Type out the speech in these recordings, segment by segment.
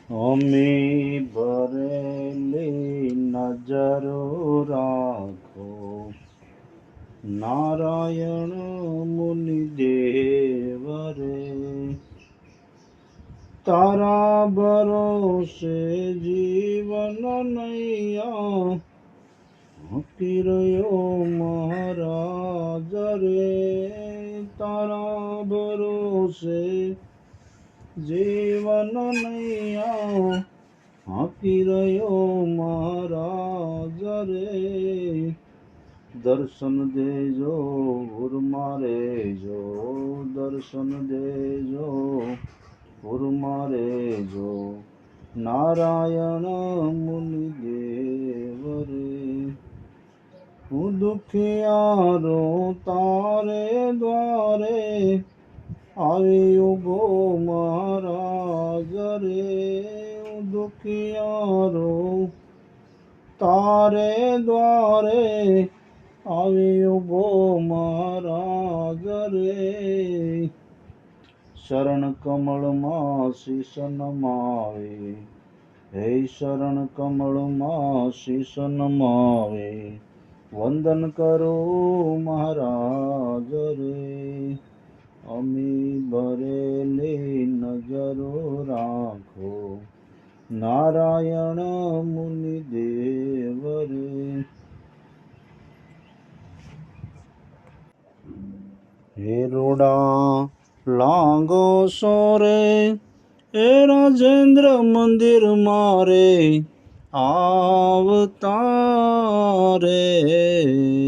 અમી ભરેલી નજરો રાખો નારાયણ મુનિ દેવ રે, તારા ભરોસે જીવન નૈયા હકી રહ્યો મહારાજ રે, તારા ભરોસે જીવન નૈયા હાકી રહ્યો મહારાજ રે, દર્શન દેજો ઉર્મારે જો, દર્શન દેજો ઉર્મારે જો, નારાયણ મુનિ દેવ રે, હું દુખિયારો તારે દ્વારે આવ્યો ગો મહારાજ રે, હું દુખિયારો તારે દ્વારે આવ્યો ગો મહારાજ રે, શરણ કમળમાં શીશ નમાવે, હે શરણ કમળમાં શીશ નમાવે, વંદન કરો મહારાજ રે, અમી ભરેલી નજરો રાખો નારાયણ મુનિ દેવ રે, હે રોડા લાગો સોરે એ રાજેન્દ્ર મંદિર મારે આવતારે,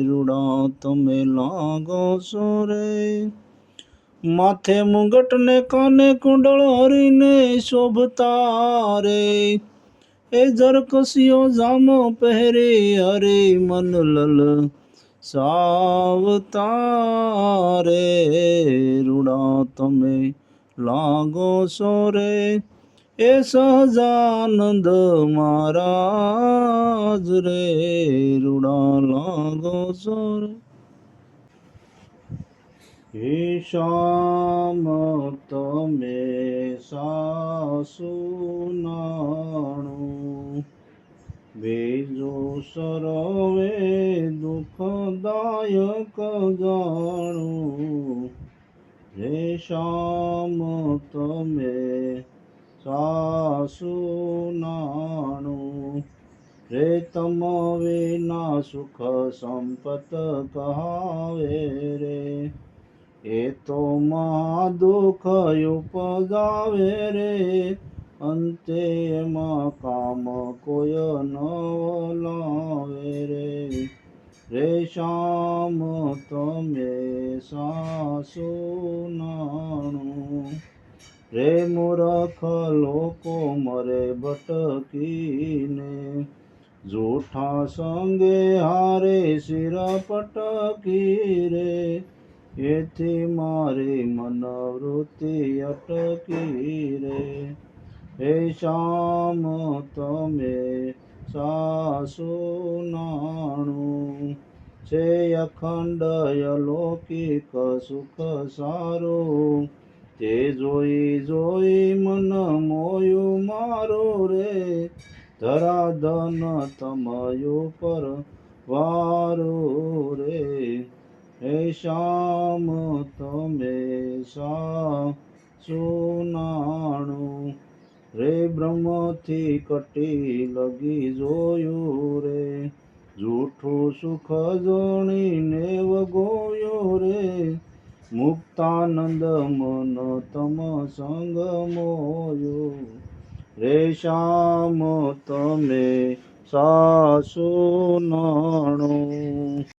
રૂડા તમે લાગો સોરે, માથે મુગટ ને કાને કુંડળ હરીને શોભતા રે, એ જરકસિયો જામો પહેરી હરી મન લલ સાવતા રે, રૂડા તમે લાગો સોરે એ સહજાનંદ મહારાજ રે, રૂડા લાગો સોરે, હે શ્યામ તમે સાસુ નાણું, બેજો સરવે દુઃખદાયક જાણું, હે શ્યામ તમે સાસુ નાણું, રે તમ વિના સુખ સંપત કહાવે રે, એ તો મહા દુઃખ ઉપજાવે રે, અંતે એમાં કામ કોઈ ન લાવે રે, રે શ્યામ તમે સાસુ નાણું, રે મૂર્ખ લોકો મરે ભટકીને, જૂઠા સંગે હારે શિર પટકી રે, એથી મારી મનોવૃત્તિ અટકી રે, હે શ્યામ તમે સાસુ નાણું, છે અખંડ અલૌકિક સુખ સારું, તે જોઈ જોઈ મન મોયું મારું રે, ધરાધન તમયું પર વારું રે, હે શ્યામ તમે સાસુ નાણું, રે બ્રહ્મથી કટી લગી જોયું રે, જૂઠું સુખ જોણીને વગોયો રે, મુક્તાનંદ મન તમ સંગ મોયો, રે શ્યામ તમે સાસુ નાણું.